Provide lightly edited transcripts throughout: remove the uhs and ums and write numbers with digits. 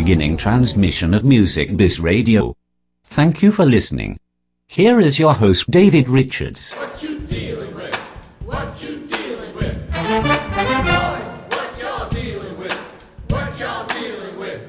beginning transmission of Music Bizz Radio. Thank you for listening. Here is your host, David Richards. What you dealing with? What you dealing with? What y'all dealing with? What y'all dealing with?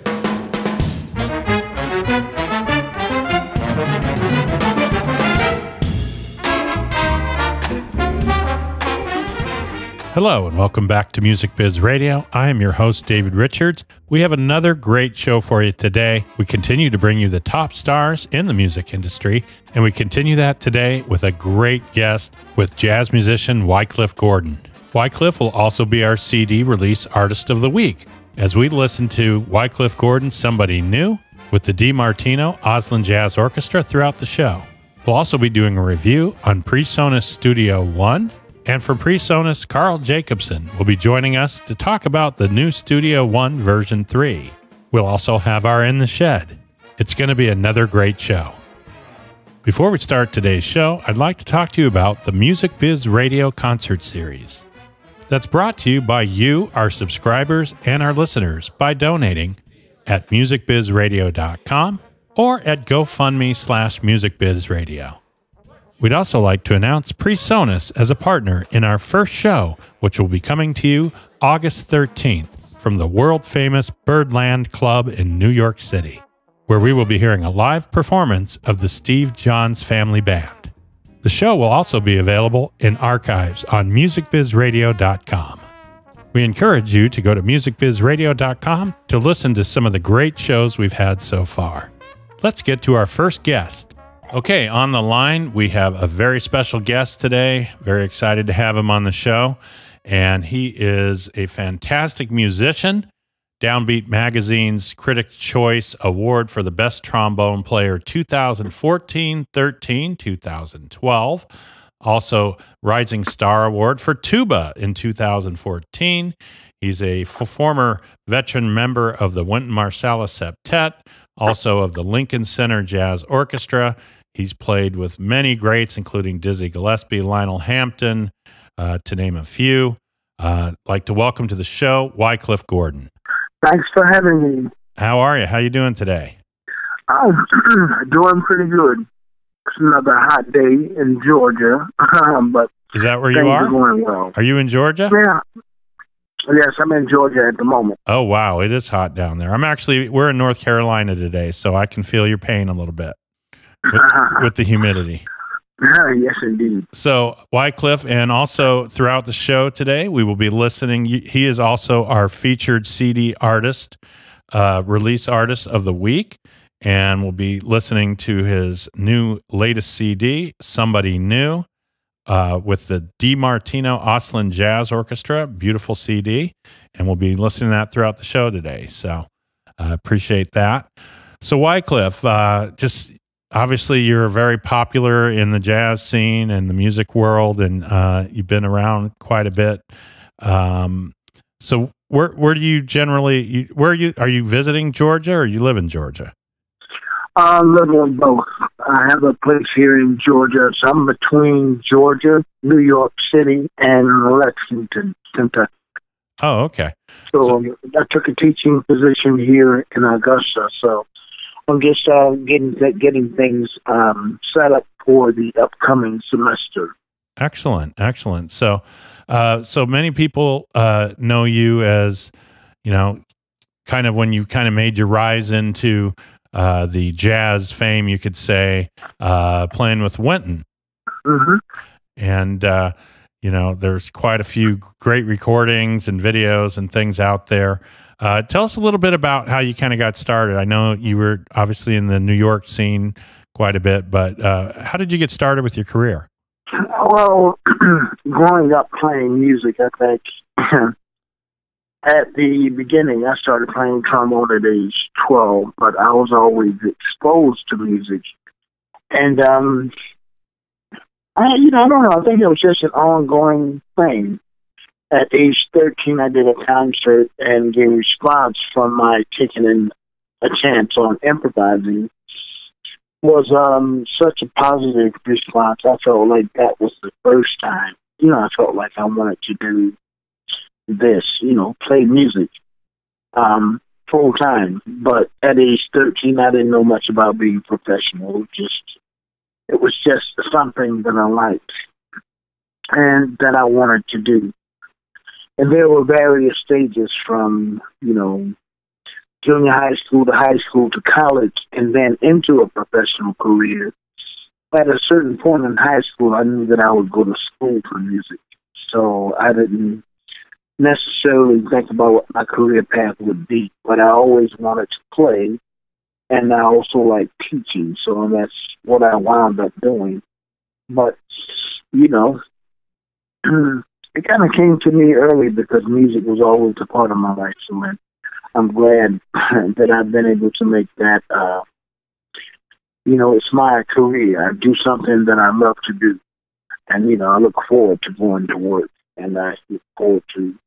Hello and welcome back to Music Bizz Radio. I am your host, David Richards. We have another great show for you today. We continue to bring you the top stars in the music industry, and we continue that today with a great guest with jazz musician Wycliffe Gordon. Wycliffe will also be our CD release artist of the week as we listen to Wycliffe Gordon's Somebody New with the DiMartino Oslin Jazz Orchestra throughout the show. We'll also be doing a review on Presonus Studio One. And from Presonus, Carl Jacobson will be joining us to talk about the new Studio One version 3. We'll also have our In the Shed. It's going to be another great show. Before we start today's show, I'd like to talk to you about the Music Bizz Radio Concert Series. That's brought to you by you, our subscribers, and our listeners by donating at musicbizzradio.com or at GoFundMe/MusicBizzRadio. We'd also like to announce Presonus as a partner in our first show, which will be coming to you August 13th from the world-famous Birdland Club in New York City, where we will be hearing a live performance of the Steve Johns Family Band. The show will also be available in archives on musicbizzradio.com. We encourage you to go to musicbizzradio.com to listen to some of the great shows we've had so far. Let's get to our first guest. Okay, on the line, we have a very special guest today. Very excited to have him on the show. And he is a fantastic musician. Downbeat Magazine's Critics' Choice Award for the Best Trombone Player 2014, 13, 2012. Also, Rising Star Award for Tuba in 2014. He's a former veteran member of the Wynton Marsalis Septet, also of the Lincoln Center Jazz Orchestra. He's played with many greats, including Dizzy Gillespie, Lionel Hampton, to name a few. I'd like to welcome to the show, Wycliffe Gordon. Thanks for having me. How are you? How you doing today? I'm doing pretty good. It's another hot day in Georgia, but is that where you are? Going well. Are you in Georgia? Yeah. Yes, I'm in Georgia at the moment. Oh, wow. It is hot down there. We're in North Carolina today, so I can feel your pain a little bit. With the humidity. Yes, indeed. So, Wycliffe, and also throughout the show today, we will be listening. He is also our featured CD artist, release artist of the week, and we'll be listening to his latest CD, Somebody New, with the DiMartino Oslin Jazz Orchestra. Beautiful CD, and we'll be listening to that throughout the show today. So, appreciate that. So, Wycliffe, obviously, you're very popular in the jazz scene and the music world, and you've been around quite a bit. So, where do you generally? Are you visiting Georgia, or you live in Georgia? I live on both. I have a place here in Georgia, so I'm between Georgia, New York City, and Lexington, Kentucky. Oh, okay. So I took a teaching position here in Augusta, so I'm just getting things set up for the upcoming semester. Excellent. So, so many people know you as, kind of when you kind of made your rise into the jazz fame, you could say, playing with Wynton. Mm-hmm. And there's quite a few great recordings and videos and things out there. Tell us a little bit about how you kind of got started. I know you were obviously in the New York scene quite a bit, but how did you get started with your career? Well, growing up playing music, I think at the beginning I started playing trombone at age 12, but I was always exposed to music. And, I don't know, I think it was just an ongoing thing. At age 13, I did a concert, and the response from my taking a chance on improvising was such a positive response. I felt like that was the first time. I felt like I wanted to do this, play music. full time. But at age 13, I didn't know much about being professional. It was just something that I liked and that I wanted to do. And there were various stages from, junior high school to college, and then into a professional career. At a certain point in high school, I knew that I would go to school for music. So I didn't necessarily think about what my career path would be, but I always wanted to play, and I also like teaching, so that's what I wound up doing. But, it kind of came to me early because music was always a part of my life, so I'm glad that I've been able to make that, it's my career. I do something that I love to do. And, I look forward to going to work. And I look forward to,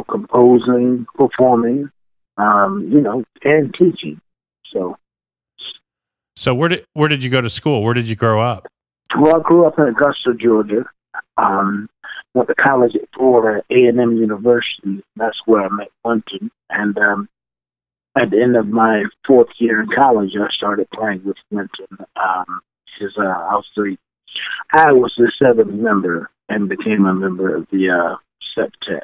composing, performing, and teaching. So where did you go to school? Where did you grow up? Well, I grew up in Augusta, Georgia. Went to college at Florida A&M University. That's where I met Wynton. And at the end of my fourth year in college, I started playing with Wynton. I was the seventh member and became a member of the septet.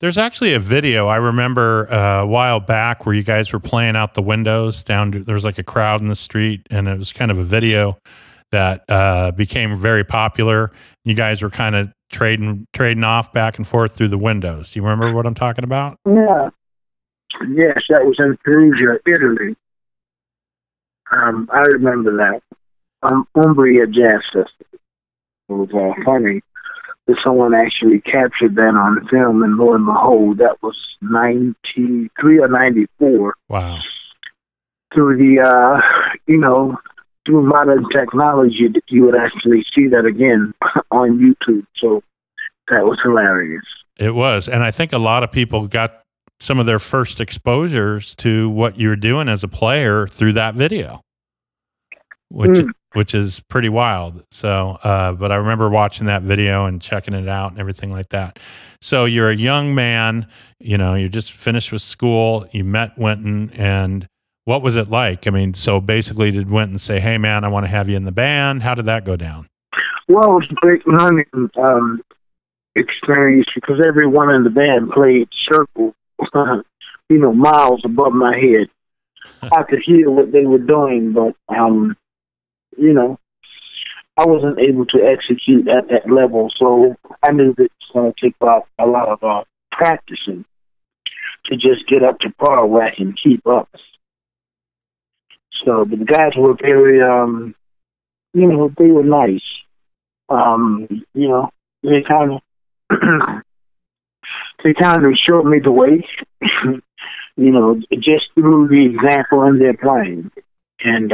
There's actually a video I remember a while back where you guys were playing out the windows there was like a crowd in the street, and it was kind of a video that became very popular. You guys were kind of trading off back and forth through the windows. Do you remember what I'm talking about? Yeah. Yes, that was in Perugia, Italy. I remember that. Umbria Jazz Festival. It was funny that someone actually captured that on film, and lo and behold, that was 93 or 94. Wow. Through through modern technology, you would actually see that again on YouTube. So that was hilarious. It was. And I think a lot of people got some of their first exposures to what you were doing as a player through that video, which is pretty wild. So, but I remember watching that video and checking it out and everything like that. So you're a young man, you're just finished with school, you met Wynton, and what was it like? I mean, so basically did Wynton say, hey man, I want to have you in the band? How did that go down? Well, it was a great learning experience because everyone in the band played circle, miles above my head. I could hear what they were doing, but, I wasn't able to execute at that level. So I knew that it's going to take a lot of practicing to just get up to par where I can keep up. So the guys were very, they were nice. They kind of showed me the way, just through the example in their playing. And,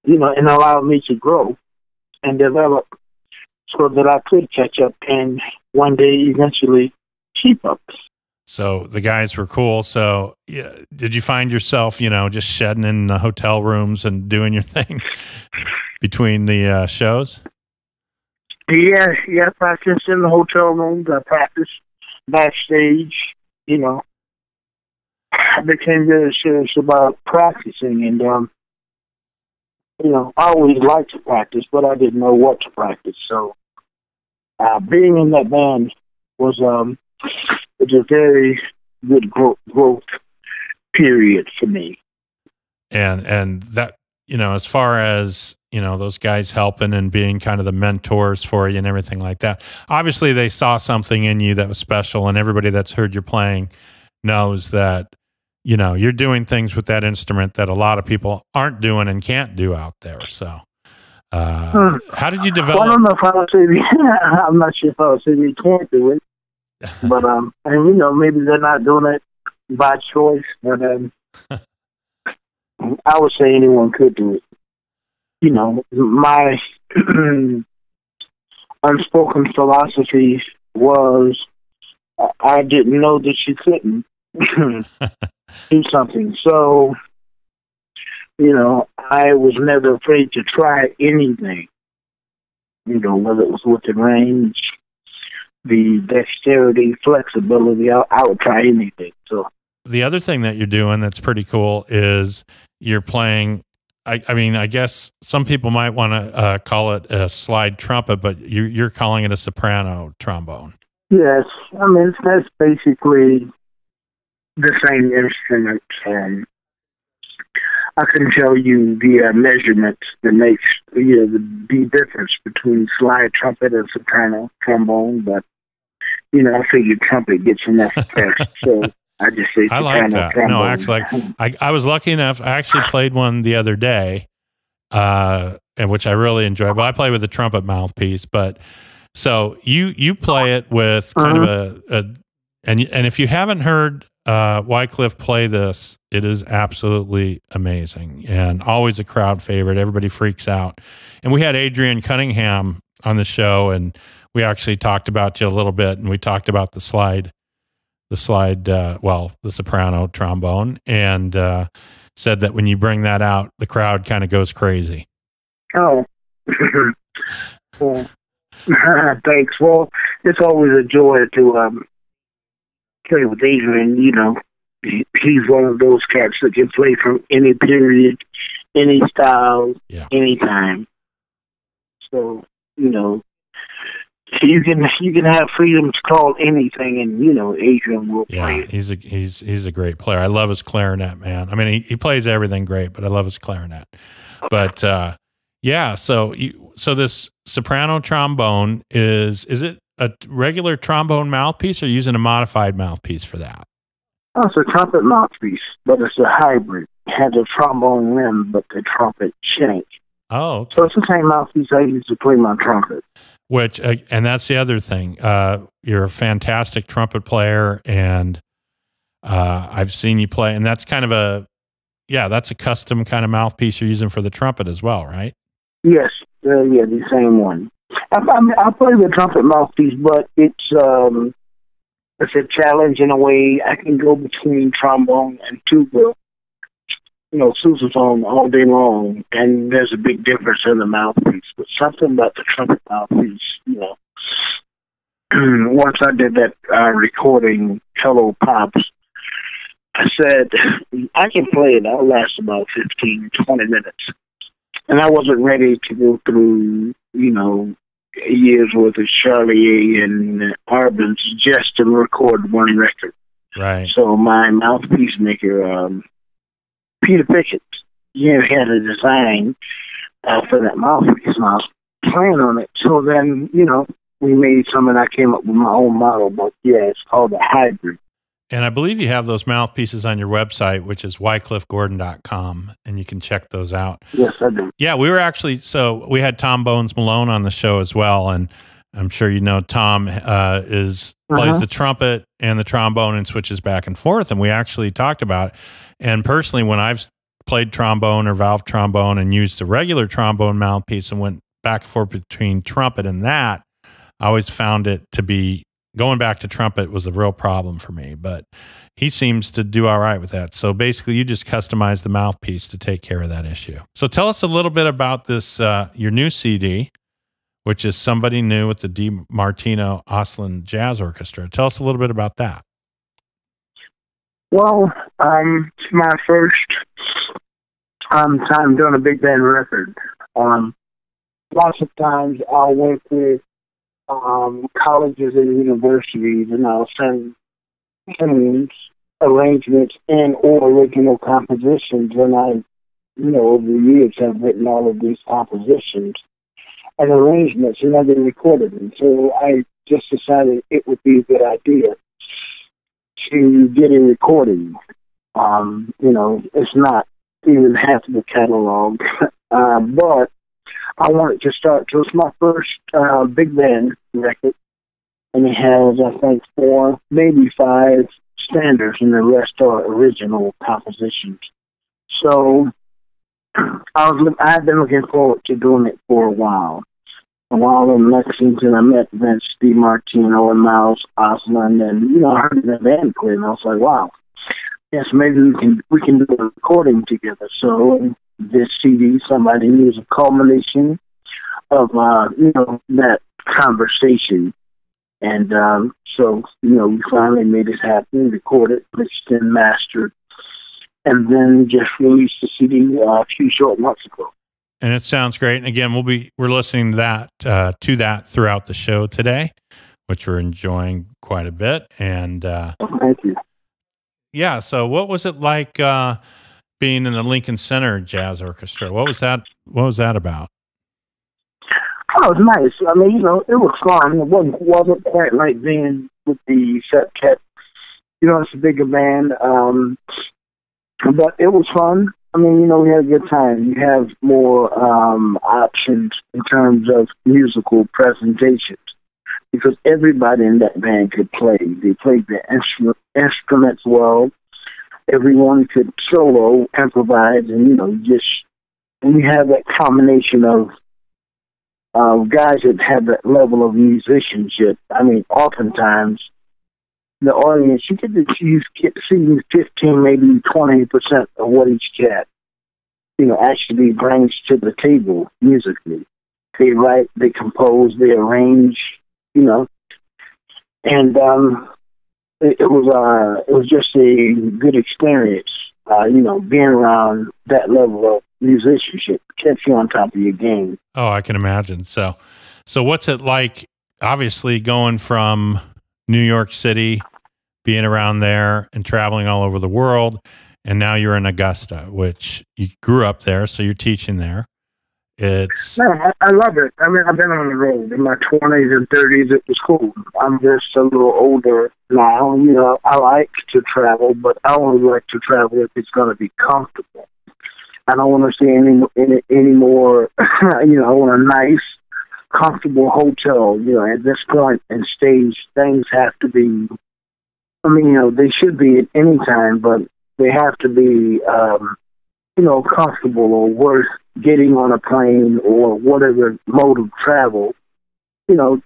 and allowed me to grow and develop so that I could catch up and one day eventually keep up. So the guys were cool. So yeah, did you find yourself, just shedding in the hotel rooms and doing your thing between the shows? Yeah, I practiced in the hotel rooms. I practiced backstage, I became very serious about practicing, and, I always liked to practice, but I didn't know what to practice. So being in that band was it's a very good growth period for me. And that, as far as, those guys helping and being kind of the mentors for you and everything like that, obviously they saw something in you that was special, and everybody that's heard you playing knows that, you're doing things with that instrument that a lot of people aren't doing and can't do out there. So how did you develop? Well, I don't know if I would say, I'm not sure if I would say they can't do it. But, and maybe they're not doing it by choice, but I would say anyone could do it. My unspoken philosophy was I didn't know that you couldn't do something. So, I was never afraid to try anything, whether it was within range, the dexterity, flexibility, I would try anything. So the other thing that you're doing that's pretty cool is you're playing. I mean, I guess some people might want to call it a slide trumpet, but you're calling it a soprano trombone. Yes, I mean that's basically the same instrument. I can tell you the measurements that makes the difference between slide trumpet and soprano trombone, but I figured trumpet gets enough press, so I just say soprano. I like that. Trombone. No, actually, I was lucky enough. I actually played one the other day, and which I really enjoyed. Well, I play with a trumpet mouthpiece, but so you play it with kind of and if you haven't heard Wycliffe play this, it is absolutely amazing and always a crowd favorite. Everybody freaks out. And we had Adrian Cunningham on the show, and we actually talked about you a little bit, and we talked about the soprano trombone, and said that when you bring that out, the crowd kind of goes crazy. Oh, well, thanks. Well, it's always a joy to play with Adrian. He's one of those cats that can play from any period, any style, anytime. So, you can have freedom to call anything, and Adrian will play it. He's a great player. I love his clarinet, man. I mean, he plays everything great, but I love his clarinet. But so this soprano trombone is it a regular trombone mouthpiece, or using a modified mouthpiece for that? Oh, it's a trumpet mouthpiece, but it's a hybrid. It has a trombone rim, but the trumpet shank. Oh, okay. So it's the same mouthpiece I use to play my trumpet. Which, and that's the other thing. You're a fantastic trumpet player, and I've seen you play, and that's kind of that's a custom kind of mouthpiece you're using for the trumpet as well, right? Yes, the same one. I play the trumpet mouthpiece, but it's a challenge in a way. I can go between trombone and tuba, sousaphone all day long, and there's a big difference in the mouthpiece. But something about the trumpet mouthpiece, once I did that recording, Hello Pops, I said, I can play it. I'll last about 15, 20 minutes. And I wasn't ready to go through, years worth of Charlie A. and Arbans just to record one record. Right. So my mouthpiece maker, Peter Pickett, had a design for that mouthpiece, and I was playing on it. So then, we made some, and I came up with my own model. But it's called a hybrid. And I believe you have those mouthpieces on your website, which is wycliffegordon.com, and you can check those out. Yes, I do. Yeah, we we had Tom Bones Malone on the show as well, and I'm sure Tom plays the trumpet and the trombone and switches back and forth, and we actually talked about it. And personally, when I've played trombone or valve trombone and used a regular trombone mouthpiece and went back and forth between trumpet and that, I always found it to be going back to trumpet was a real problem for me, but he seems to do all right with that. So basically, you just customize the mouthpiece to take care of that issue. So tell us a little bit about this, your new CD, which is Somebody New with the Di Martino Oslin Jazz Orchestra. Tell us a little bit about that. Well, it's my first time doing a big band record. Lots of times I'll work with colleges and universities, and I'll send arrangements and or original compositions, and I, over the years have written all of these compositions and arrangements, and I've been recorded them. So I just decided it would be a good idea to get a recording. It's not even half of the catalog, but I wanted to start. So it's my first big band record, and it has, I think, 4, maybe 5 standards, and the rest are original compositions. So I've been looking forward to doing it for a while. While in Lexington, I met Vince DiMartino and Miles Oslin, and I heard the band play, and I was like, wow, yes, maybe we can do a recording together. So this CD, Somebody New, is a culmination of that conversation. And so, we finally made it happen, recorded, mixed, and mastered, and then just released the CD a few short months ago. And it sounds great. And again, we're listening to that throughout the show today, which we're enjoying quite a bit. And thank you. Yeah. So, what was it like being in the Lincoln Center Jazz Orchestra? What was that about? Oh, it was nice. I mean, it was fun. It wasn't quite like being with the septet. It's a bigger band, but it was fun. I mean, we had a good time. You have more options in terms of musical presentations because everybody in that band could play. They played the instruments well. Everyone could solo, improvise, and, and you have that combination of guys that have that level of musicianship. I mean, oftentimes, the audience, you get to see 15, maybe 20% of what each cat, actually brings to the table musically. They write, they compose, they arrange, and it was just a good experience, being around that level of musicianship. Keeps you on top of your game. Oh, I can imagine. So what's it like, obviously, going from New York City, being around there and traveling all over the world, and now you're in Augusta, which you grew up there, so you're teaching there. I love it. I mean, I've been on the road in my 20s and 30s. It was cool. I'm just a little older now. I like to travel, but I only like to travel if it's going to be comfortable. I don't want to see any more, I want a nice, comfortable hotel. At this point in stage, things have to be, they should be at any time, but they have to be, comfortable or worth getting on a plane or whatever mode of travel, to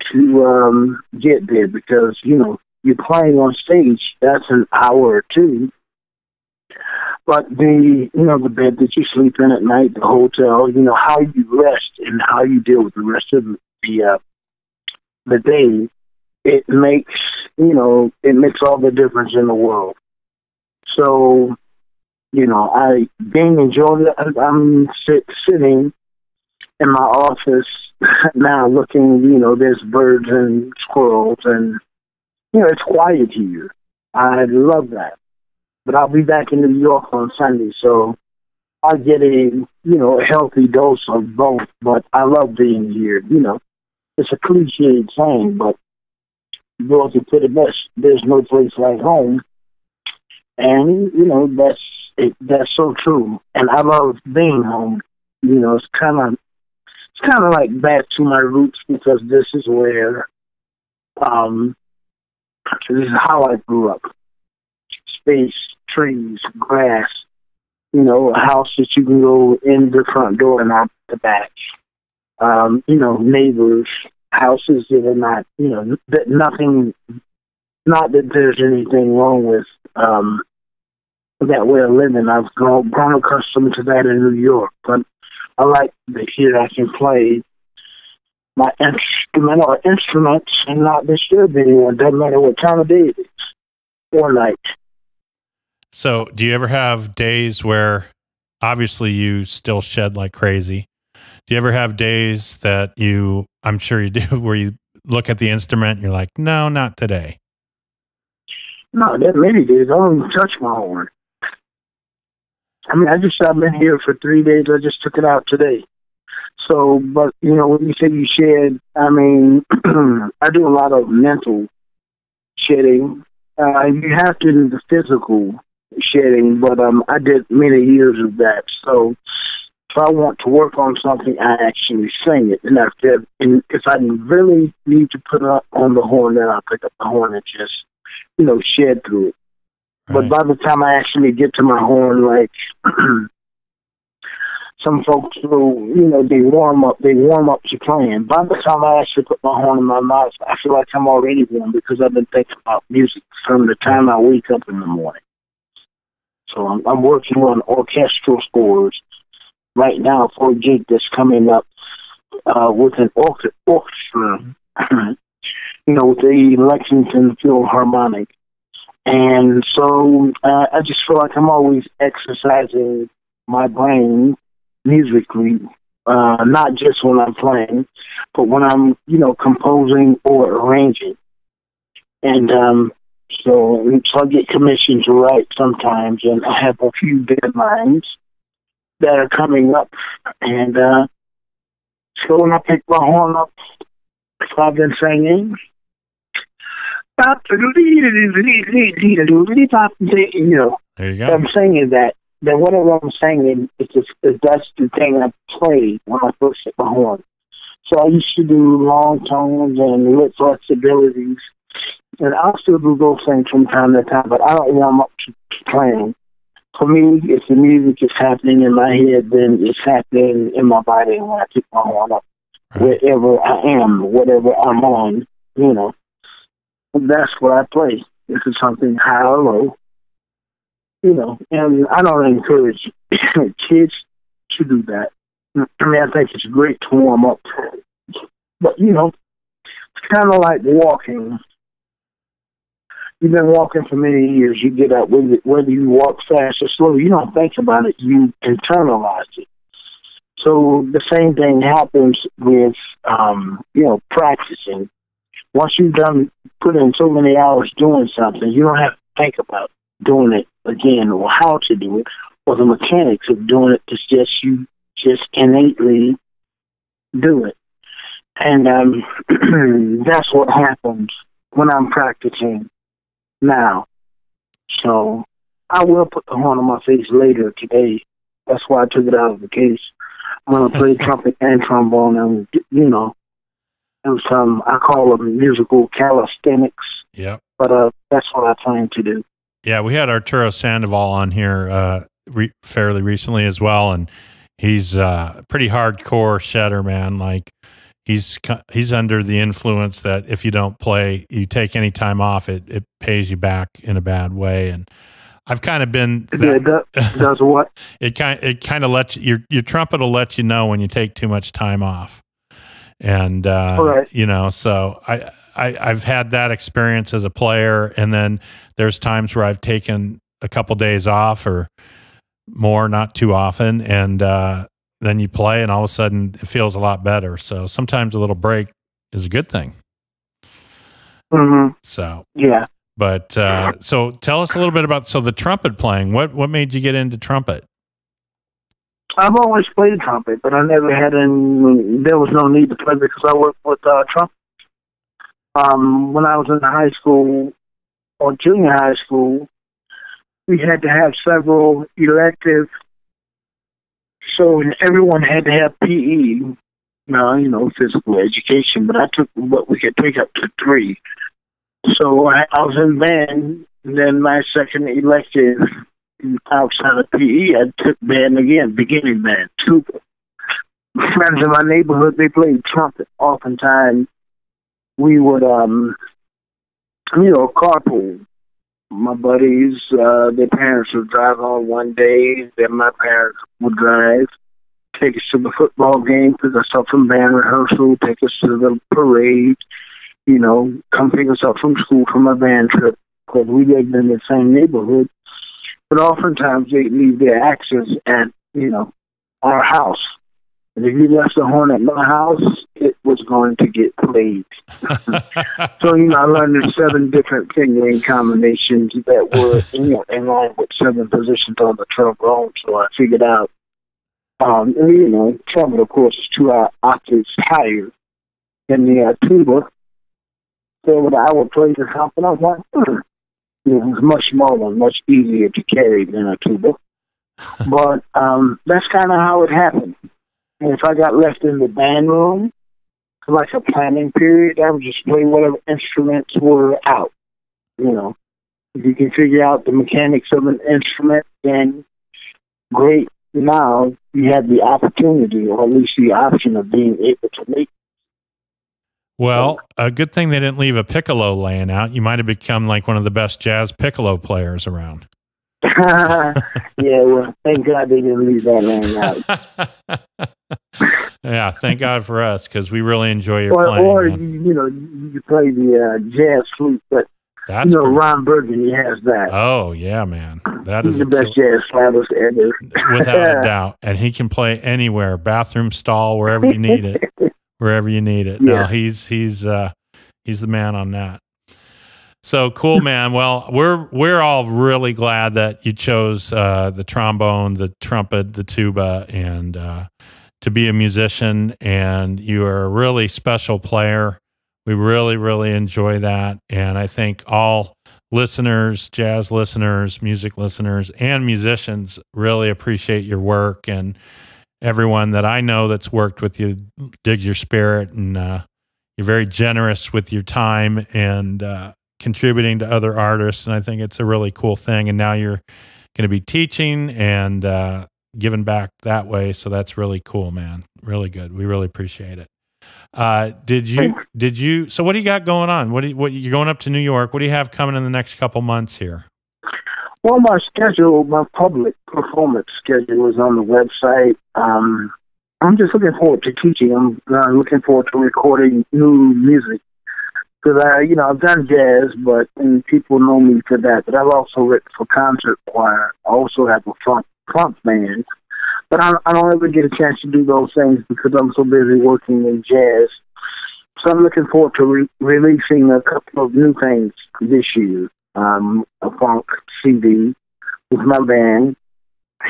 get there because, you're playing on stage, that's an hour or two. But the bed that you sleep in at night, the hotel, how you rest and how you deal with the rest of the day, it makes all the difference in the world. So, I being enjoying it. I'm sitting in my office now looking, there's birds and squirrels and, it's quiet here. I love that. But I'll be back in New York on Sunday, so I get a healthy dose of both, but I love being here. It's a cliche saying, but you go to put it best, there's no place like home. And, that's so true. And I love being home. It's kind of like back to my roots because this is where, this is how I grew up. Space, trees, grass, a house that you can go in the front door and out the back. Neighbors, houses that are not, that nothing, not that there's anything wrong with that way of living. I've grown accustomed to that in New York, but I like that here I can play my instruments and not disturb anyone. Doesn't matter what time of day it is or night. So do you ever have days where obviously you still shed like crazy? Do you ever have days that I'm sure you do, where you look at the instrument and you're like, no, not today? No, there are many days. I don't even touch my horn. I mean, I've been here for 3 days. I just took it out today. So, but, when you say you shed, I mean, I do a lot of mental shedding. You have to do the physical shedding, but I did many years of that. So if I want to work on something, I actually sing it. And if I really need to put it on the horn, then I'll pick up the horn and just, shed through it. Right. But by the time I actually get to my horn, like some folks will, they warm up to playing. By the time I actually put my horn in my mouth, I feel like I'm already warm because I've been thinking about music from the time I wake up in the morning. So I'm working on orchestral scores right now for a gig that's coming up with an orchestra. with the Lexington Philharmonic. And so I just feel like I'm always exercising my brain musically, not just when I'm playing, but when I'm, composing or arranging. And so I get commissioned to write sometimes, and I have a few deadlines that are coming up. And so when I pick my horn up, if I've been singing, There you go. I'm singing that. Then whatever I'm singing, that's the thing I play when I first hit my horn. So I used to do long tones and lip flexibilities, and I'll still do those things from time to time, but I don't warm up to playing. For me, if the music is happening in my head, then it's happening in my body when I pick my horn up, wherever I am, whatever I'm on, That's what I play. This is something high or low, and I don't encourage kids to do that. I mean, I think it's great to warm up, but, it's kind of like walking. You've been walking for many years. You get up, whether you walk fast or slow, you don't think about it. You internalize it. So the same thing happens with, practicing. Once you've put in so many hours doing something, you don't have to think about doing it again or how to do it or the mechanics of doing it. It's just you just innately do it. And that's what happens when I'm practicing now. So I will put the horn on my face later today. That's why I took it out of the case. I'm going to play trumpet and trombone, and, and some, I call them musical calisthenics. Yeah. But that's what I plan to do. Yeah, we had Arturo Sandoval on here fairly recently as well, and he's pretty hardcore shedder, man. Like, he's under the influence that if you don't play, you take any time off, it pays you back in a bad way. And I've kind of been does what? It kind of lets your trumpet will let you know when you take too much time off. And right. So I've had that experience as a player, and then there's times where I've taken a couple days off or more, not too often, and then you play, and all of a sudden it feels a lot better. So sometimes a little break is a good thing. Mm-hmm. So yeah. But so tell us a little bit about the trumpet playing. What made you get into trumpet? I've always played trumpet, but I never had there was no need to play because I worked with trumpet. When I was in high school or junior high school, we had to have several electives. So everyone had to have PE, physical education, but I took what we could take up to 3. So I was in band, and then my second elective outside of PE, I took band again, beginning band, tuba. Friends in my neighborhood, they played trumpet. Oftentimes, we would, carpool. My buddies, their parents would drive on one day, then my parents would drive, take us to the football game, pick us up from band rehearsal, take us to the parade, come pick us up from school from a band trip, because we lived in the same neighborhood. But oftentimes they'd leave their axes at, our house. And if you left the horn at my house, it was going to get played. So, I learned there's 7 different fingering combinations that were, in line with 7 positions on the trombone. So I figured out, trumpet, of course, is 2 octaves higher than the tuba. So when I would play the trumpet, I was like, it was much smaller and much easier to carry than a tuba. But that's kind of how it happened. And if I got left in the band room for like a planning period, I would just play whatever instruments were out. If you can figure out the mechanics of an instrument, then great. Now you have the opportunity, or at least the option of being able to make. Well, a good thing they didn't leave a piccolo laying out. You might have become like one of the best jazz piccolo players around. Yeah, well, thank God they didn't leave that line out. Yeah, thank God for us, because we really enjoy your Or, playing. or Man. you play the jazz flute, but That's Ron Burgundy has that. Oh yeah, man, that He's is the best jazz flautist ever, without a doubt, and he can play anywhere, bathroom stall, wherever you need it, wherever you need it. Yeah. No, he's the man on that. So cool, man. Well, we're all really glad that you chose the trombone, the trumpet, the tuba, and to be a musician. And you are a really special player. We really, really enjoy that. And I think all listeners, jazz listeners, music listeners, and musicians really appreciate your work. And everyone that I know that's worked with you digs your spirit, and you're very generous with your time and contributing to other artists. And I think it's a really cool thing. And now you're going to be teaching and giving back that way. So that's really cool, man. Really good. We really appreciate it. Did you, so what do you got going on? What you're going up to New York? What do you have coming in the next couple months here? Well, my public performance schedule is on the website. I'm just looking forward to teaching. I'm looking forward to recording new music. Because I've done jazz, and people know me for that. But I've also written for concert choir. I also have a front band. But I don't ever get a chance to do those things because I'm so busy working in jazz. So I'm looking forward to releasing a couple of new things this year. A funk CD with my band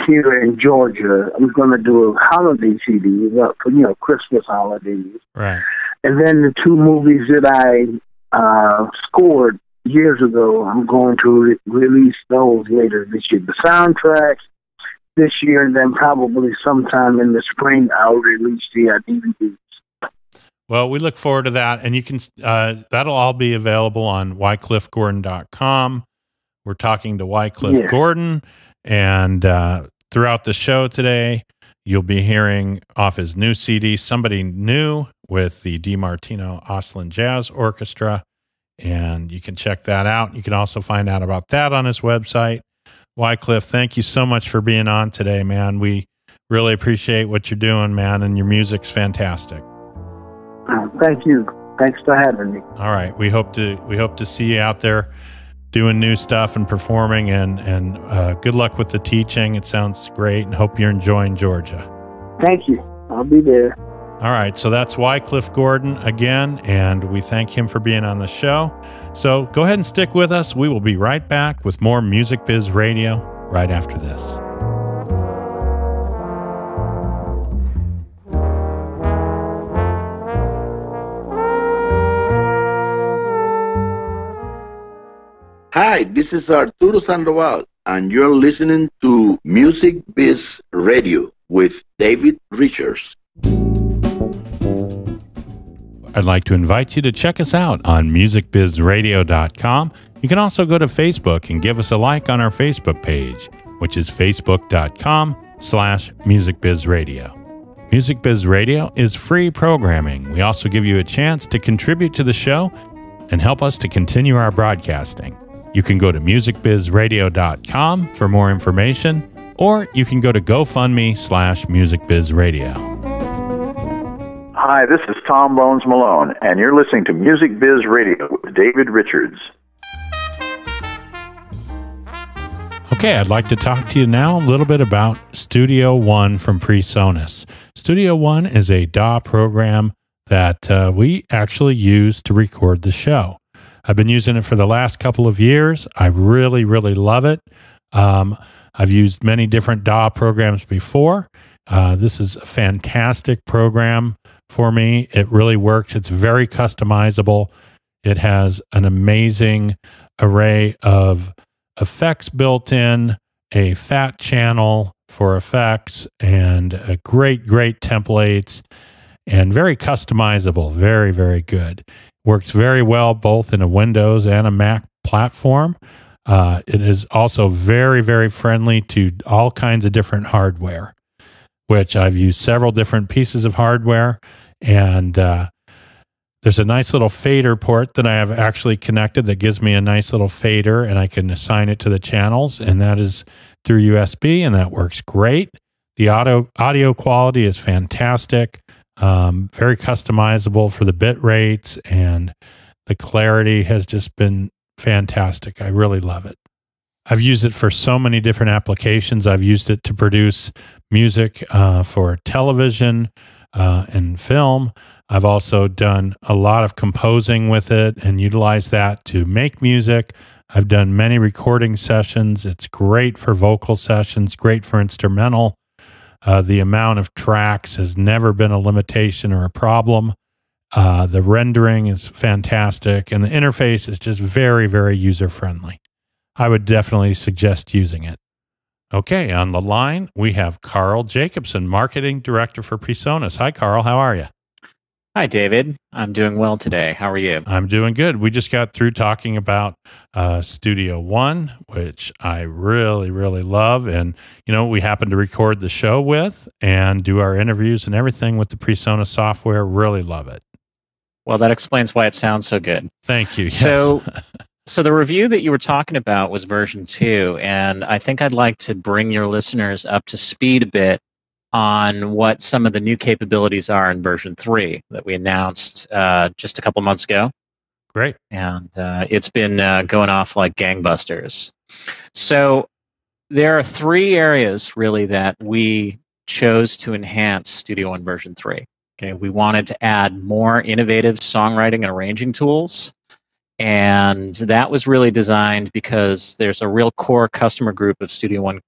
here in Georgia. I'm going to do a holiday CD for Christmas holidays. Right. And then the two movies that I scored years ago, I'm going to release those later this year. The soundtracks this year, and then probably sometime in the spring, I'll release the DVDs. Well, we look forward to that, and you can that'll all be available on wycliffegordon.com. We're talking to Wycliffe Gordon, and throughout the show today, you'll be hearing off his new CD, Somebody New, with the DiMartino Oslin Jazz Orchestra, and you can check that out. You can also find out about that on his website. Wycliffe, thank you so much for being on today, man. We really appreciate what you're doing, man, and your music's fantastic. Thank you. Thanks for having me. All right, we hope to see you out there doing new stuff and performing, and good luck with the teaching. It sounds great, and hope you're enjoying Georgia. Thank you. I'll be there. All right, so that's Wycliffe Gordon again, and we thank him for being on the show. So go ahead and stick with us. We will be right back with more Music Biz Radio right after this. Hi, this is Arturo Sandoval, and you're listening to Music Biz Radio with David Richards. I'd like to invite you to check us out on musicbizradio.com. You can also go to Facebook and give us a like on our Facebook page, which is facebook.com/musicbizradio. Music Biz Radio is free programming. We also give you a chance to contribute to the show and help us to continue our broadcasting. You can go to musicbizradio.com for more information, or you can go to GoFundMe/musicbizradio. Hi, this is Tom Bones Malone, and you're listening to Music Biz Radio with David Richards. Okay, I'd like to talk to you now a little bit about Studio One from Presonus. Studio One is a DAW program that we actually use to record the show. I've been using it for the last couple of years. I really, really love it. I've used many different DAW programs before. This is a fantastic program for me. It really works. It's very customizable. It has an amazing array of effects built in, a fat channel for effects, and great templates, and very customizable. Very, very good. Works very well both in a Windows and a Mac platform. It is also very, very friendly to all kinds of different hardware, which I've used several different pieces of hardware, and There's a nice little fader port that I have actually connected that gives me a nice little fader, and I can assign it to the channels, and that is through USB, and that works great. The audio quality is fantastic, very customizable for the bit rates, and the clarity has just been fantastic. I really love it. I've used it for so many different applications. I've used it to produce music for television and film. I've also done a lot of composing with it and utilized that to make music. I've done many recording sessions. It's great for vocal sessions, great for instrumental. The amount of tracks has never been a limitation or a problem. The rendering is fantastic, and the interface is just very, very user-friendly. I would definitely suggest using it. Okay, on the line, we have Carl Jacobson, Marketing Director for Presonus. Hi, Carl. How are you? Hi, David. I'm doing well today. How are you? I'm doing good. We just got through talking about Studio One, which I really, really love. And, you know, we happen to record the show with and do our interviews and everything with the Presonus software. Really love it. Well, that explains why it sounds so good. Thank you. Yes. So the review that you were talking about was version 2, and I think I'd like to bring your listeners up to speed a bit on what some of the new capabilities are in version 3 that we announced just a couple months ago. Great. And it's been going off like gangbusters. So there are 3 areas really that we chose to enhance Studio One version 3. Okay, we wanted to add more innovative songwriting and arranging tools. And that was really designed because there's a real core customer group of Studio One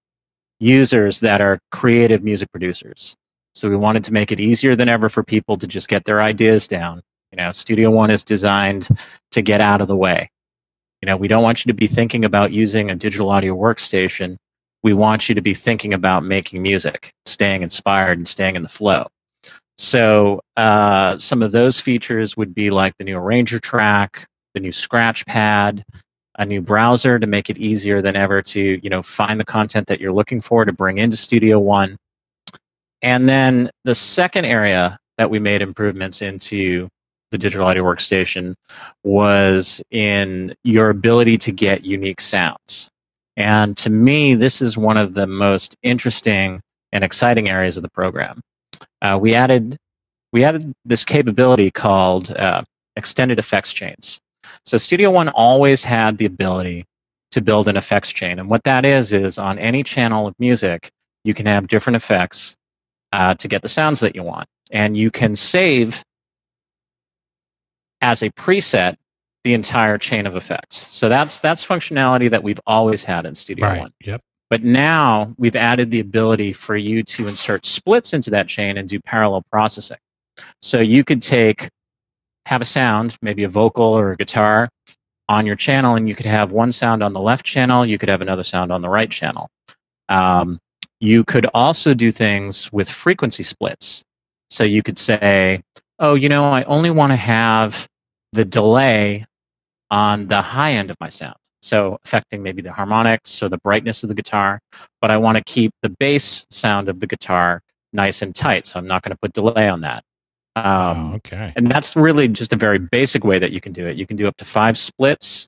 users that are creative music producers. So we wanted to make it easier than ever for people to just get their ideas down. You know, Studio One is designed to get out of the way. You know, we don't want you to be thinking about using a digital audio workstation. We want you to be thinking about making music, staying inspired and staying in the flow. So some of those features would be like the new arranger track, the new scratch pad, a new browser to make it easier than ever to, you know, find the content that you're looking for to bring into Studio One. And then the second area that we made improvements into the digital audio workstation was in your ability to get unique sounds. And to me, this is one of the most interesting and exciting areas of the program. We added this capability called extended effects chains. So Studio One always had the ability to build an effects chain. And what that is on any channel of music, you can have different effects to get the sounds that you want. And you can save as a preset the entire chain of effects. So that's functionality that we've always had in Studio One. Yep. But now we've added the ability for you to insert splits into that chain and do parallel processing. So you could have a sound, maybe a vocal or a guitar, on your channel, and you could have one sound on the left channel, you could have another sound on the right channel. You could also do things with frequency splits. So you could say, oh, you know, I only want to have the delay on the high end of my sound, so affecting maybe the harmonics or the brightness of the guitar, but I want to keep the bass sound of the guitar nice and tight, so I'm not going to put delay on that. Okay. And that's really just a very basic way that you can do it. You can do up to 5 splits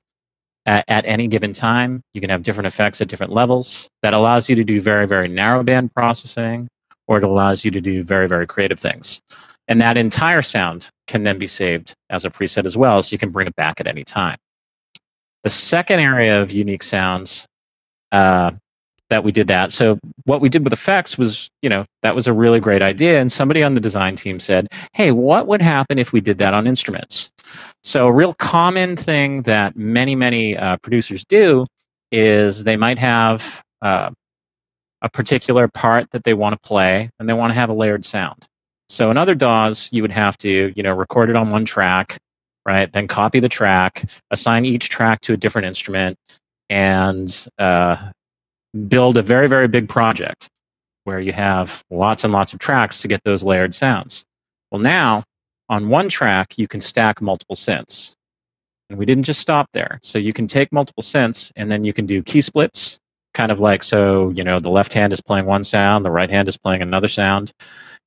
at any given time. You can have different effects at different levels. That allows you to do very, very narrowband processing, or it allows you to do very, very creative things. And that entire sound can then be saved as a preset as well, so you can bring it back at any time. The second area of unique sounds that we did that. So what we did with effects was, you know, that was a really great idea. And somebody on the design team said, hey, what would happen if we did that on instruments? So a real common thing that many producers do is they might have a particular part that they want to play, and they want to have a layered sound. So in other DAWs, you would have to, you know, record it on one track, right? Then copy the track, assign each track to a different instrument, and build a very, very big project where you have lots and lots of tracks to get those layered sounds. Well, now, on one track, you can stack multiple synths. And we didn't just stop there. So you can take multiple synths, and then you can do key splits, kind of like, so, you know, the left hand is playing one sound, the right hand is playing another sound.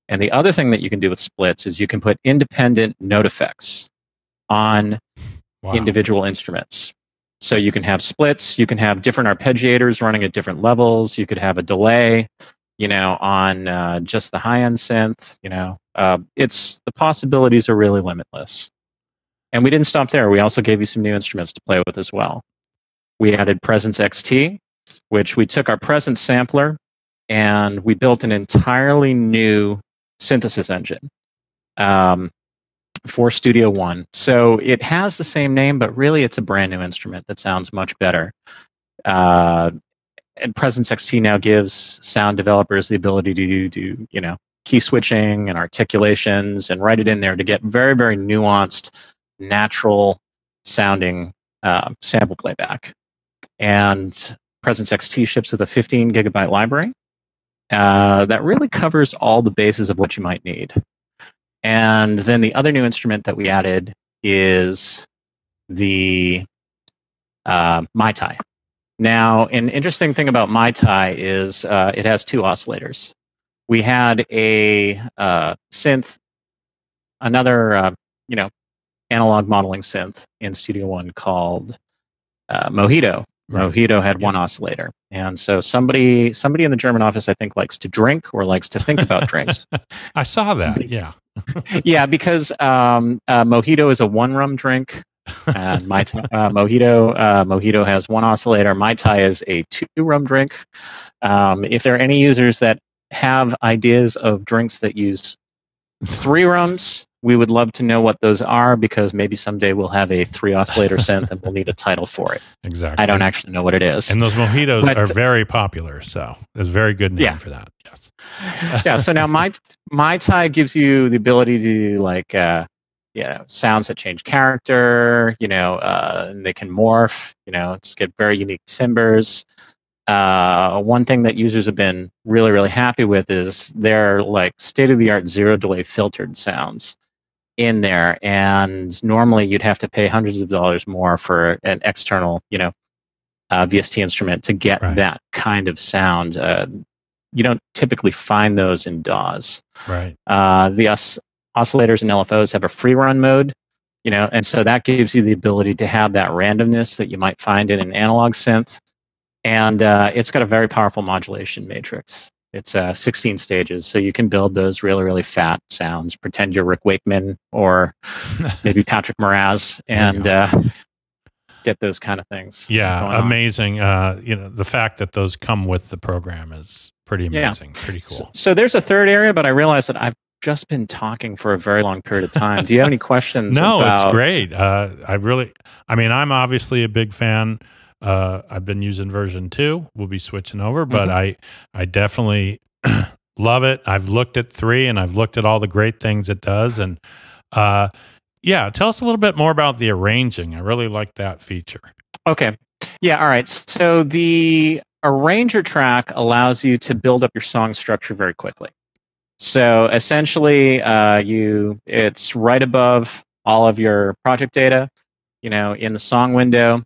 And the other thing that you can do with splits is you can put independent note effects. on Wow. individual instruments. So you can have splits, you can have different arpeggiators running at different levels, you could have a delay, on just the high-end synth. The possibilities are really limitless. And we didn't stop there. We also gave you some new instruments to play with as well. We added Presence XT, which we took our Presence sampler and we built an entirely new synthesis engine for Studio One. So it has the same name, but really it's a brand new instrument that sounds much better. And Presence XT now gives sound developers the ability to do, key switching and articulations and write it in there to get very, very nuanced, natural sounding sample playback. And Presence XT ships with a 15 gigabyte library that really covers all the bases of what you might need. And then the other new instrument that we added is the Mai Tai. Now, an interesting thing about Mai Tai is it has two oscillators. We had a synth, another analog modeling synth in Studio One called Mojito. Right. Mojito had one oscillator, and so somebody in the German office, I think, likes to drink or likes to think about drinks. I saw that. Yeah. Yeah, because Mojito is a one rum drink, and Mojito has one oscillator. Mai Tai is a 2 rum drink. If there are any users that have ideas of drinks that use 3 rums, we would love to know what those are, because maybe someday we'll have a 3 oscillator synth and we'll need a title for it. Exactly. I don't actually know what it is. And those mojitos are very popular, so there's a very good name for that. Yes. Yeah. So now Mai Tai gives you the ability to sounds that change character. And they can morph. Just get very unique timbres. One thing that users have been really, really happy with is their state-of-the-art zero delay filtered sounds in there. And normally you'd have to pay hundreds of dollars more for an external, VST instrument to get that kind of sound. You don't typically find those in DAWs. Right. The oscillators and LFOs have a free run mode, and so that gives you the ability to have that randomness that you might find in an analog synth. And it's got a very powerful modulation matrix. It's 16 stages, so you can build those really, really fat sounds. Pretend you're Rick Wakeman or maybe Patrick Moraz, and get those kind of things. Yeah, amazing. The fact that those come with the program is pretty amazing. Pretty cool. So there's a third area, but I realized that I've just been talking for a very long period of time. Do you have any questions? No, it's great. I'm obviously a big fan. I've been using version 2. We'll be switching over, but I definitely love it. I've looked at 3 and I've looked at all the great things it does. And tell us a little bit more about the arranging. I really like that feature. Okay. Yeah. All right. So the arranger track allows you to build up your song structure very quickly. So essentially, it's right above all of your project data, in the song window.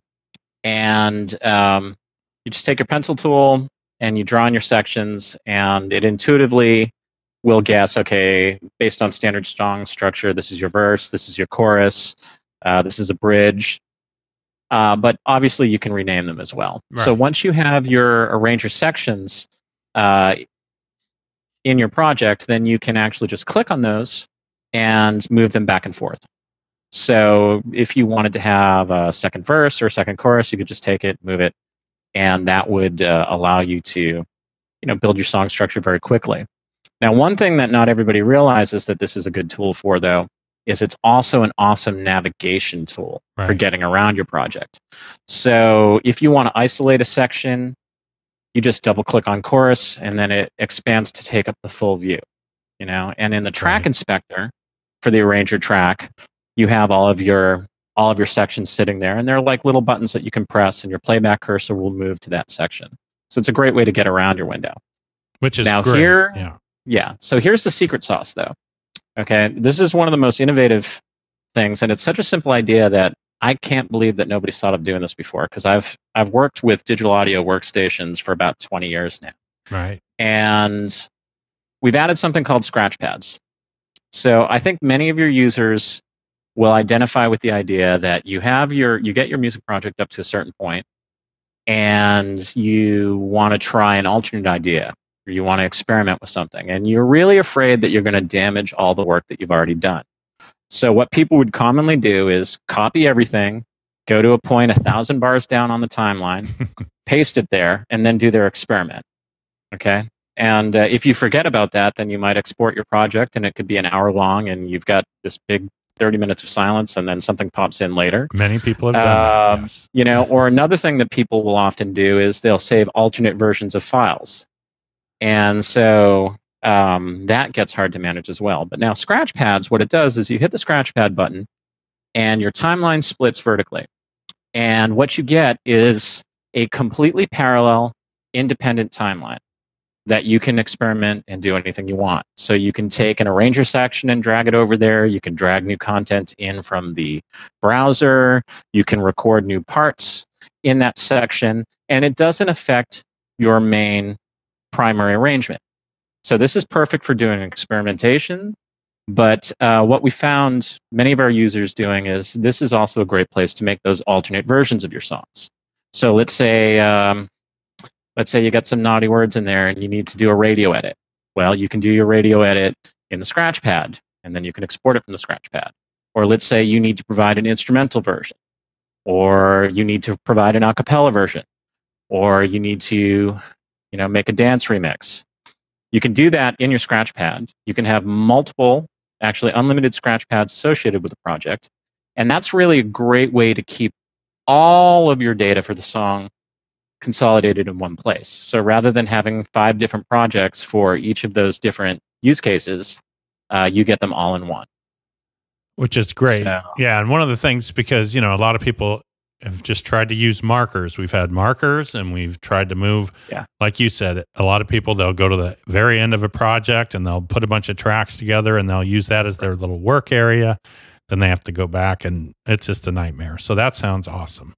And you just take your pencil tool and you draw in your sections, and it intuitively will guess, okay, based on standard song structure, this is your verse, this is your chorus, this is a bridge. But obviously you can rename them as well. Right. So once you have your arranger sections in your project, then you can actually just click on those and move them back and forth. So if you wanted to have a second verse or a second chorus, you could just take it, move it, and that would allow you to, build your song structure very quickly. Now, one thing that not everybody realizes that this is a good tool for, though, is it's also an awesome navigation tool for getting around your project. So if you want to isolate a section, you just double-click on chorus, and then it expands to take up the full view. And in the track inspector for the arranger track, you have all of your sections sitting there, and they're like little buttons that you can press, and your playback cursor will move to that section. So it's a great way to get around your window. Which is now great. So here's the secret sauce, though. Okay, this is one of the most innovative things, and it's such a simple idea that I can't believe that nobody's thought of doing this before, because I've worked with digital audio workstations for about 20 years now. Right. And we've added something called scratch pads. So I think many of your users will identify with the idea that you get your music project up to a certain point, and you want to try an alternate idea, or you want to experiment with something, and you're really afraid that you're going to damage all the work that you've already done. So what people would commonly do is copy everything, go to a point 1,000 bars down on the timeline, paste it there, and then do their experiment. Okay? And if you forget about that, then you might export your project, and it could be an hour long, and you've got this big 30 minutes of silence, and then something pops in later. Many people have done that, yes. You know, or another thing that people will often do is they'll save alternate versions of files. And so that gets hard to manage as well. But now Scratchpads, what it does is you hit the Scratchpad button, and your timeline splits vertically. And what you get is a completely parallel, independent timeline that you can experiment and do anything you want. So you can take an arranger section and drag it over there. You can drag new content in from the browser. You can record new parts in that section, and it doesn't affect your main primary arrangement. So this is perfect for doing experimentation, but what we found many of our users doing is this is also a great place to make those alternate versions of your songs. So let's say you got some naughty words in there and you need to do a radio edit. Well, you can do your radio edit in the Scratchpad, and then you can export it from the Scratchpad. Or let's say you need to provide an instrumental version, or you need to provide an a cappella version, or you need to, make a dance remix. You can do that in your Scratchpad. You can have multiple, actually unlimited Scratchpads associated with the project, and that's really a great way to keep all of your data for the song consolidated in one place. So rather than having 5 different projects for each of those different use cases, you get them all in one. Which is great. So, yeah, and one of the things, because, a lot of people have just tried to use markers. We've had markers, and we've tried to move, like you said, a lot of people, they'll go to the very end of a project, and they'll put a bunch of tracks together, and they'll use that as their little work area. Then they have to go back, and it's just a nightmare. So that sounds awesome.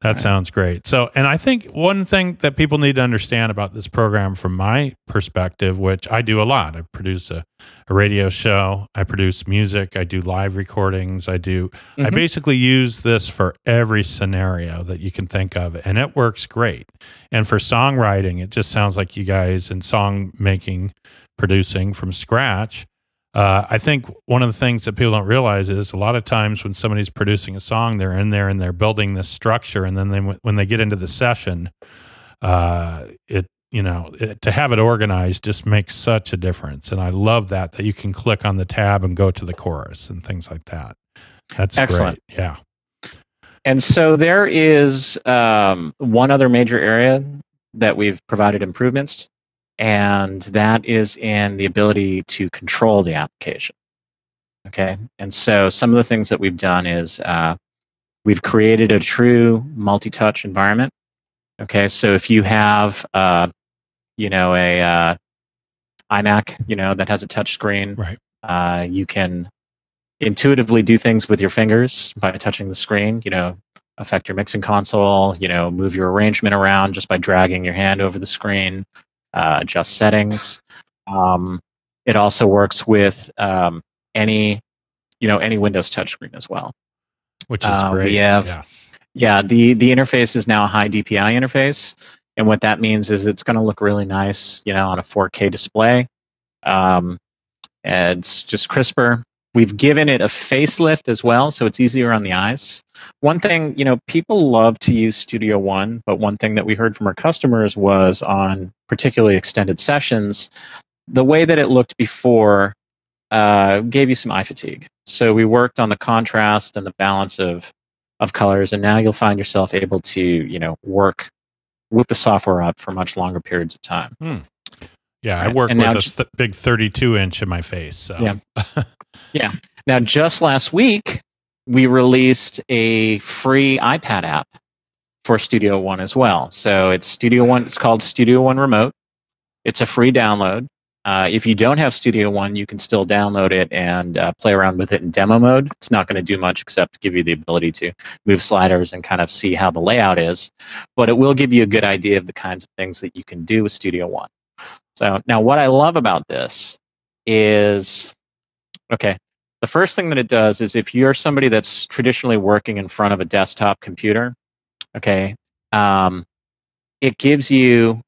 That sounds great. So, and I think one thing that people need to understand about this program from my perspective, which I do a lot, I produce a radio show, I produce music, I do live recordings, I basically use this for every scenario that you can think of, and it works great. And for songwriting, it just sounds like you guys in song making, producing from scratch. I think one of the things that people don't realize is a lot of times when somebody's producing a song, they're in there and they're building this structure, and then when they get into the session, to have it organized just makes such a difference. And I love that you can click on the tab and go to the chorus and things like that. That's excellent. Great. Yeah. And so there is one other major area that we've provided improvements, and that is in the ability to control the application. Okay, and so some of the things that we've done is we've created a true multi-touch environment. Okay, so if you have a iMac, that has a touch screen, right? You can intuitively do things with your fingers by touching the screen. Affect your mixing console. Move your arrangement around just by dragging your hand over the screen. Adjust settings. It also works with any Windows touchscreen as well, which is great. Yes. Yeah, the interface is now a high DPI interface, and what that means is it's going to look really nice, on a 4K display. And it's just crisper. We've given it a facelift as well, so it's easier on the eyes. One thing, people love to use Studio One, but one thing that we heard from our customers was on particularly extended sessions, the way that it looked before gave you some eye fatigue. So we worked on the contrast and the balance of colors, and now you'll find yourself able to, work with the software up for much longer periods of time. Yeah, I work with a big 32-inch in my face. So. Yeah. Yeah. Now, just last week, we released a free iPad app for Studio One as well. So it's Studio One. It's called Studio One Remote. It's a free download. If you don't have Studio One, you can still download it and play around with it in demo mode. It's not going to do much except give you the ability to move sliders and kind of see how the layout is. But it will give you a good idea of the kinds of things that you can do with Studio One. So now what I love about this is, okay, The first thing that it does is if you're somebody that's traditionally working in front of a desktop computer, okay, it gives you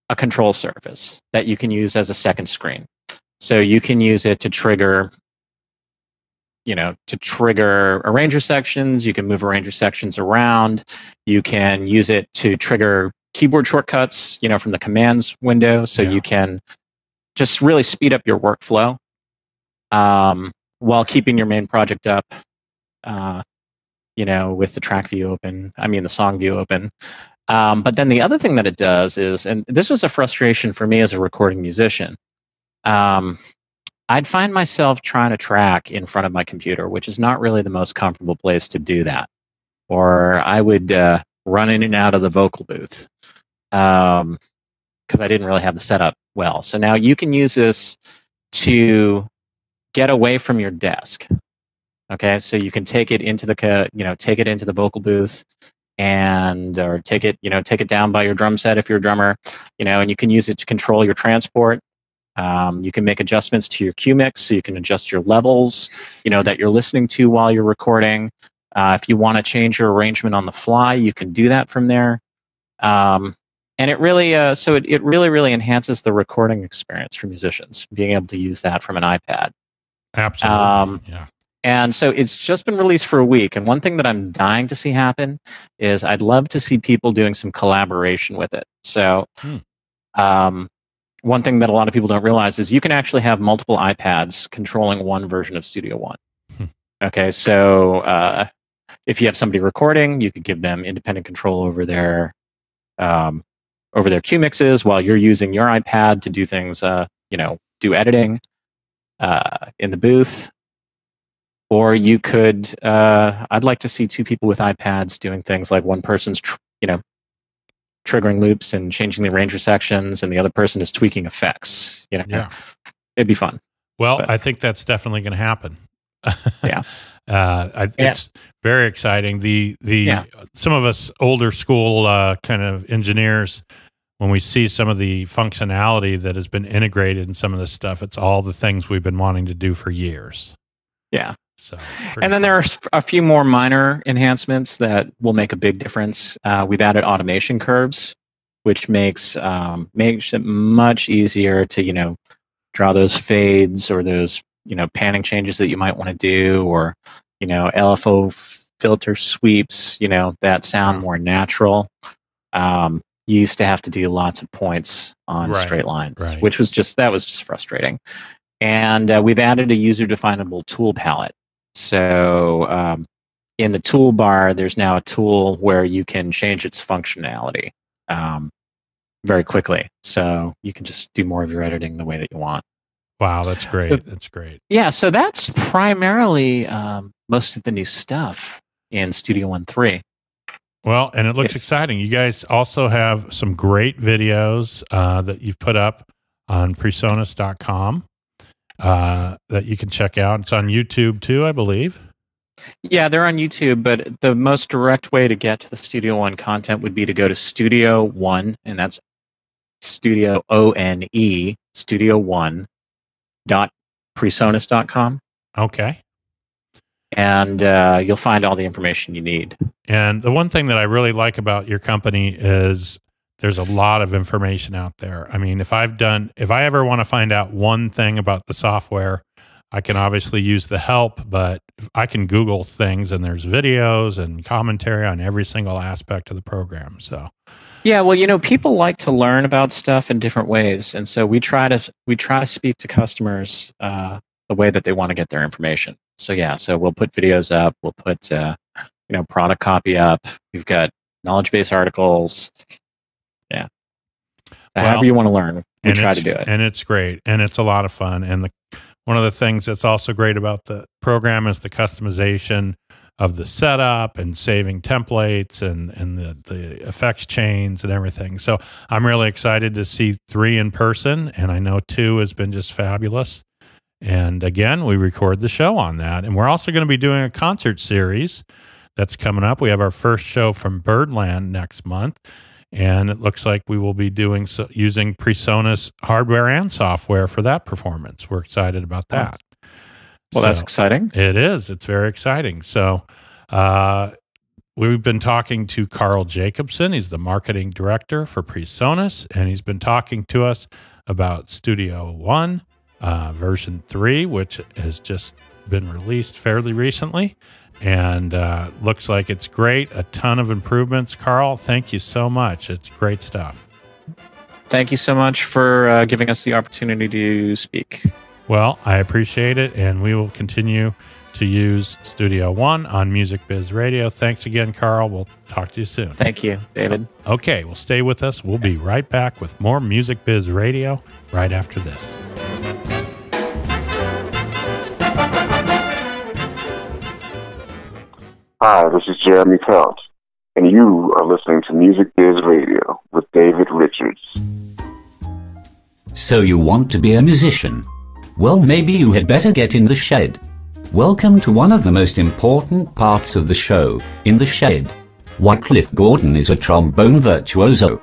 a control surface that you can use as a second screen. So you can use it to trigger, arranger sections. You can move arranger sections around. You can use it to trigger keyboard shortcuts, from the commands window. So you can just really speed up your workflow while keeping your main project up, with the track view open, the song view open. But then the other thing that it does is, and this was a frustration for me as a recording musician, I'd find myself trying to track in front of my computer, which is not really the most comfortable place to do that. Or I would run in and out of the vocal booth because I didn't really have the setup well. So now you can use this to get away from your desk. Okay, so you can take it into the vocal booth, or take it down by your drum set if you're a drummer, and you can use it to control your transport. You can make adjustments to your cue mix, so you can adjust your levels, that you're listening to while you're recording. If you want to change your arrangement on the fly, you can do that from there. And it really, it really enhances the recording experience for musicians, being able to use that from an iPad. Absolutely. Yeah. And so it's just been released for a week. And one thing that I'm dying to see happen is I'd love to see people doing some collaboration with it. So one thing that a lot of people don't realize is you can actually have multiple iPads controlling one version of Studio One. Okay, so if you have somebody recording, you could give them independent control over their cue mixes while you're using your iPad to do things, do editing in the booth. Or you could, I'd like to see two people with iPads doing things like one person's, triggering loops and changing the arranger sections, and the other person is tweaking effects. It'd be fun. Well, I think that's definitely going to happen. Yeah. It's very exciting. Some of us older school kind of engineers, when we see some of the functionality that has been integrated in some of this stuff, it's all the things we've been wanting to do for years. Yeah. So, and then there are a few more minor enhancements that will make a big difference. We've added automation curves, which makes it much easier to draw those fades or those panning changes that you might want to do, or LFO filter sweeps that sound more natural. You used to have to do lots of points on straight lines, which was just frustrating. And we've added a user-definable tool palette. So in the toolbar, there's now a tool where you can change its functionality very quickly. So you can just do more of your editing the way that you want. Wow, that's great. That's great. Yeah, so that's primarily most of the new stuff in Studio One 3. Well, and it looks exciting. You guys also have some great videos that you've put up on Presonus.com. That you can check out. It's on YouTube too, I believe. Yeah, they're on YouTube, but the most direct way to get to the Studio One content would be to go to Studio One, and that's Studio ONE, Studio1.presonus.com. Okay. And you'll find all the information you need. And the one thing that I really like about your company is there's a lot of information out there. I mean, if I ever want to find out one thing about the software, I can obviously use the help, but I can Google things, and there's videos and commentary on every single aspect of the program. So, yeah, well, people like to learn about stuff in different ways, and so we try to speak to customers the way that they want to get their information. So yeah, so we'll put videos up, we'll put product copy up. We've got knowledge base articles. Yeah. However you want to learn, we try to do it. And it's great. And it's a lot of fun. And one of the things that's also great about the program is the customization of the setup and saving templates and the effects chains and everything. So I'm really excited to see 3 in person, and I know 2 has been just fabulous. And again, we record the show on that. And we're also going to be doing a concert series that's coming up. We have our first show from Birdland next month. And it looks like we will be using Presonus hardware and software for that performance. We're excited about that. Well, that's exciting. It is. It's very exciting. So we've been talking to Carl Jacobson. He's the marketing director for Presonus, and he's been talking to us about Studio One, version 3, which has just been released fairly recently, and looks like it's great. A ton of improvements. Carl, thank you so much. It's great stuff. Thank you so much for giving us the opportunity to speak. Well, I appreciate it, and we will continue to use Studio One on Music Biz Radio. Thanks again, Carl. We'll talk to you soon. Thank you, David. Okay, well, stay with us. We'll be right back with more Music Biz Radio right after this. Hi, this is Jeremy Pelt, and you are listening to Music Biz Radio with David Richards. So you want to be a musician? Well, maybe you had better get in the shed. Welcome to one of the most important parts of the show, In the Shed. Wycliffe Gordon is a trombone virtuoso.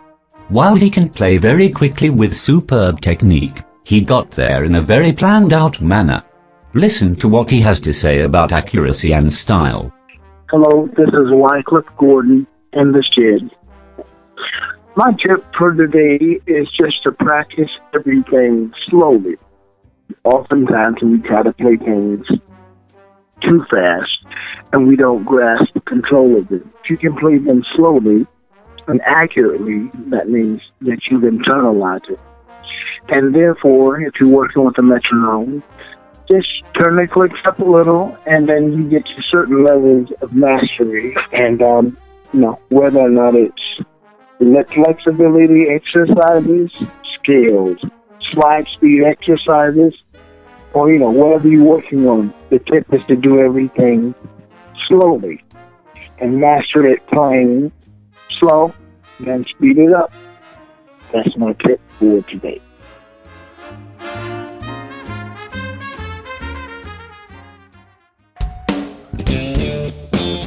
While he can play very quickly with superb technique, he got there in a very planned-out manner. Listen to what he has to say about accuracy and style. Hello, this is Wycliffe Gordon in the shed. My tip for today is just to practice everything slowly. Oftentimes we try to play things too fast and we don't grasp control of it. If you can play them slowly and accurately, that means that you've internalized it. And therefore, if you're working with a metronome, just turn the clicks up a little, and then you get to certain levels of mastery. And, whether or not it's flexibility exercises, scales, slide speed exercises, or, whatever you're working on, the tip is to do everything slowly and master it playing slow, then speed it up. That's my tip for today.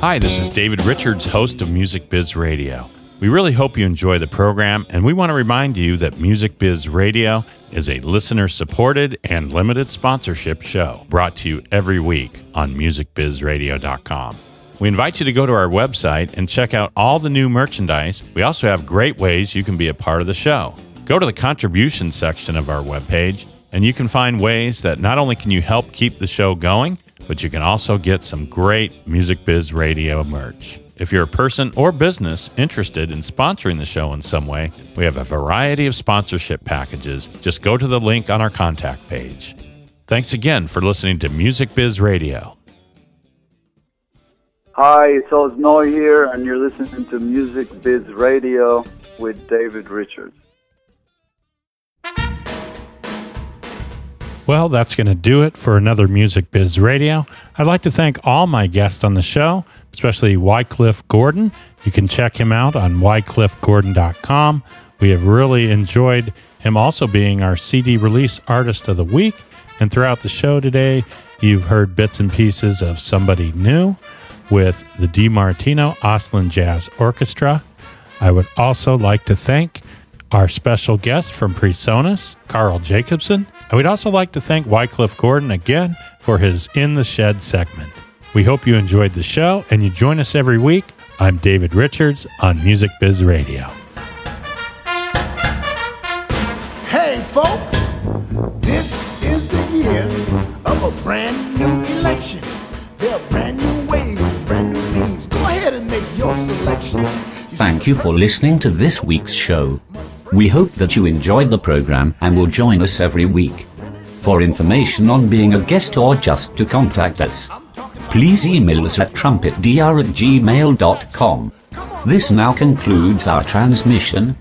Hi, this is David Richards, host of Music Biz Radio. We really hope you enjoy the program, and we want to remind you that Music Biz Radio is a listener-supported and limited sponsorship show brought to you every week on musicbizradio.com. We invite you to go to our website and check out all the new merchandise. We also have great ways you can be a part of the show. Go to the contribution section of our webpage, and you can find ways that not only can you help keep the show going, but you can also get some great Music Biz Radio merch. If you're a person or business interested in sponsoring the show in some way, we have a variety of sponsorship packages. Just go to the link on our contact page. Thanks again for listening to Music Biz Radio. Hi, it's Osnoy here, and you're listening to Music Biz Radio with David Richards. Well, that's going to do it for another Music Biz Radio. I'd like to thank all my guests on the show, especially Wycliffe Gordon. You can check him out on wycliffegordon.com. We have really enjoyed him also being our CD release artist of the week. And throughout the show today, you've heard bits and pieces of Somebody New with the DiMartino Oslin Jazz Orchestra. I would also like to thank our special guest from Presonus, Carl Jacobson. And we'd also like to thank Wycliffe Gordon again for his In the Shed segment. We hope you enjoyed the show and you join us every week. I'm David Richards on Music Biz Radio. Hey folks, this is the year of a brand new election. There are brand new ways and brand new means. Go ahead and make your selection. Thank you for listening to this week's show. We hope that you enjoyed the program and will join us every week. For information on being a guest or just to contact us, please email us at trumpetdr@gmail.com. This now concludes our transmission.